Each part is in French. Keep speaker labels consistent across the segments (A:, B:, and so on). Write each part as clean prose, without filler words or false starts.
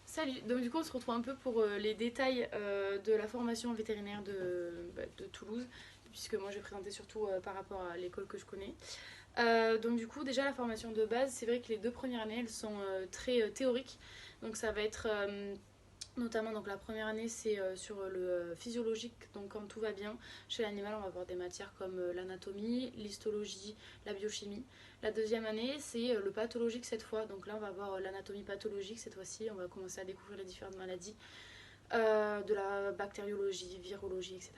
A: Salut, donc du coup on se retrouve un peu pour les détails de la formation vétérinaire de Toulouse, puisque moi je vais présenter surtout par rapport à l'école que je connais. Donc du coup déjà la formation de base, c'est vrai que les 2 premières années elles sont très théoriques, donc ça va être notamment donc la première année c'est sur le physiologique, donc quand tout va bien chez l'animal on va avoir des matières comme l'anatomie, l'histologie, la biochimie. La deuxième année c'est le pathologique cette fois, donc là on va avoir l'anatomie pathologique cette fois-ci, on va commencer à découvrir les différentes maladies, de la bactériologie, virologie, etc.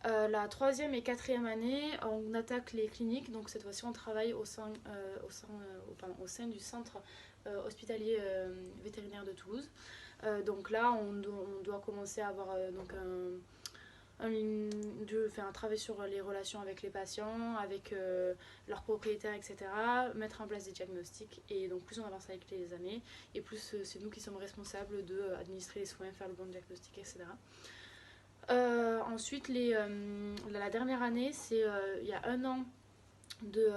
A: La troisième et quatrième année, on attaque les cliniques. Donc cette fois-ci, on travaille au sein du centre hospitalier vétérinaire de Toulouse. Donc là, on doit commencer à avoir un travail sur les relations avec les patients, avec leurs propriétaires, etc. Mettre en place des diagnostics. Et donc plus on avance avec les années, et plus c'est nous qui sommes responsables d'administrer les soins, faire le bon diagnostic, etc. Ensuite, la dernière année, c'est il y a un an de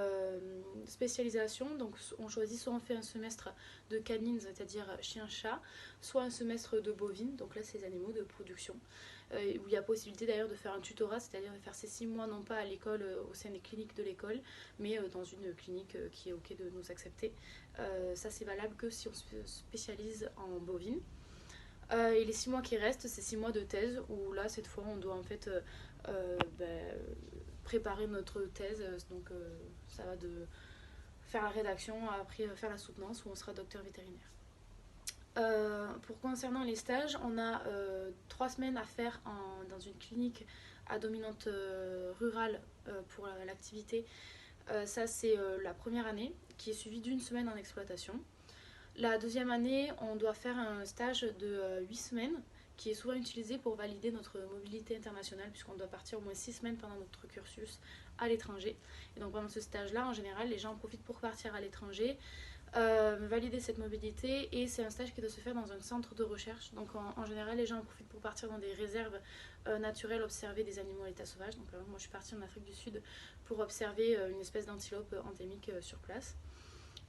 A: spécialisation. Donc, on choisit soit on fait un semestre de canine, c'est-à-dire chien-chat, soit un semestre de bovine, donc là, c'est les animaux de production, où il y a possibilité d'ailleurs de faire un tutorat, c'est-à-dire de faire ces 6 mois, non pas à l'école, au sein des cliniques de l'école, mais dans une clinique qui est OK de nous accepter. Ça, c'est valable que si on se spécialise en bovine. Et les 6 mois qui restent, c'est 6 mois de thèse où là, cette fois, on doit en fait préparer notre thèse. Donc, ça va de faire la rédaction, après faire la soutenance où on sera docteur vétérinaire. Pour concernant les stages, on a 3 semaines à faire dans une clinique à dominante rurale pour l'activité. Ça, c'est la première année qui est suivie d'une semaine en exploitation. La deuxième année, on doit faire un stage de 8 semaines qui est souvent utilisé pour valider notre mobilité internationale puisqu'on doit partir au moins 6 semaines pendant notre cursus à l'étranger. Et donc pendant ce stage-là, en général, les gens en profitent pour partir à l'étranger, valider cette mobilité, et c'est un stage qui doit se faire dans un centre de recherche. Donc en général, les gens en profitent pour partir dans des réserves naturelles, observer des animaux à l'état sauvage. Donc moi je suis partie en Afrique du Sud pour observer une espèce d'antilope endémique sur place.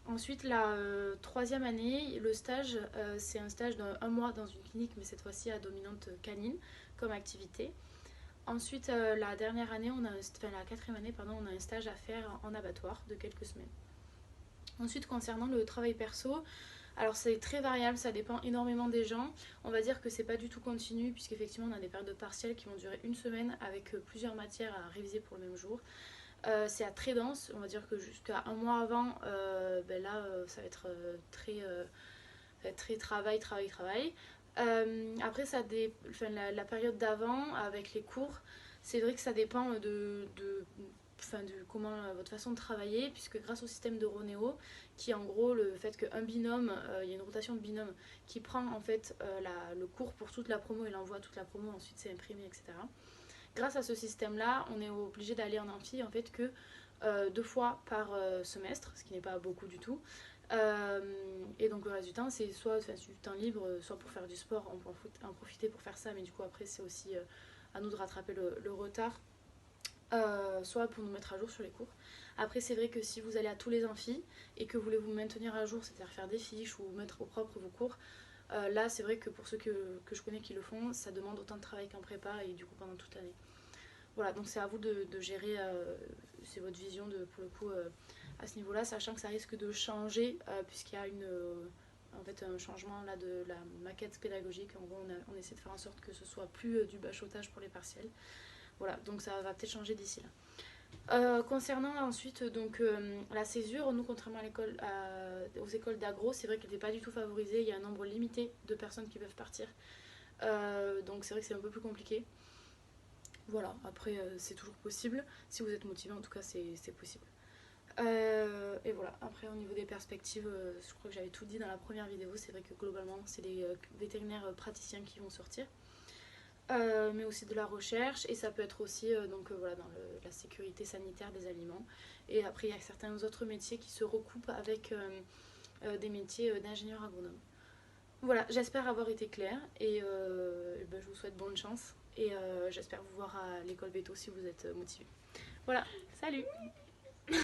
A: Ensuite, la troisième année, le stage, c'est un stage d'un mois dans une clinique, mais cette fois-ci à dominante canine comme activité. Ensuite, la dernière année, la quatrième année, pardon, on a un stage à faire en abattoir de quelques semaines. Ensuite, concernant le travail perso, alors c'est très variable, ça dépend énormément des gens. On va dire que c'est pas du tout continu, puisqu'effectivement on a des périodes de partiels qui vont durer une semaine avec plusieurs matières à réviser pour le même jour. C'est à très dense, on va dire que jusqu'à un mois avant, ça va être très travail, travail, travail. Après, la période d'avant, avec les cours, c'est vrai que ça dépend de comment votre façon de travailler, puisque grâce au système de Ronéo, qui est en gros le fait qu'un binôme, il y a une rotation de binôme qui prend en fait le cours pour toute la promo et l'envoie toute la promo, ensuite c'est imprimé, etc. Grâce à ce système-là, on est obligé d'aller en amphi en fait que 2 fois par semestre, ce qui n'est pas beaucoup du tout. Et donc le reste du temps, c'est soit du temps libre, soit pour faire du sport, on peut en profiter pour faire ça, mais du coup après c'est aussi à nous de rattraper le retard, soit pour nous mettre à jour sur les cours. Après c'est vrai que si vous allez à tous les amphis et que vous voulez vous maintenir à jour, c'est-à-dire faire des fiches ou mettre au propre vos cours, là c'est vrai que pour ceux que je connais qui le font, ça demande autant de travail qu'en prépa et du coup pendant toute l'année. Voilà, donc c'est à vous de gérer, c'est votre vision pour le coup à ce niveau-là, sachant que ça risque de changer puisqu'il y a en fait un changement là de la maquette pédagogique. En gros, on essaie de faire en sorte que ce soit plus du bachotage pour les partiels. Voilà, donc ça va peut-être changer d'ici là. Concernant ensuite donc la césure, nous contrairement aux écoles d'agro, c'est vrai qu'elle n'est pas du tout favorisée. Il y a un nombre limité de personnes qui peuvent partir, donc c'est vrai que c'est un peu plus compliqué. Voilà, après c'est toujours possible. Si vous êtes motivé, en tout cas, c'est possible. Et voilà, après au niveau des perspectives, je crois que j'avais tout dit dans la première vidéo. C'est vrai que globalement, c'est les vétérinaires praticiens qui vont sortir. Mais aussi de la recherche, et ça peut être aussi voilà, dans la sécurité sanitaire des aliments. Et après, il y a certains autres métiers qui se recoupent avec des métiers d'ingénieur agronome. Voilà, j'espère avoir été claire et je vous souhaite bonne chance et j'espère vous voir à l'école Veto si vous êtes motivé. Voilà, salut!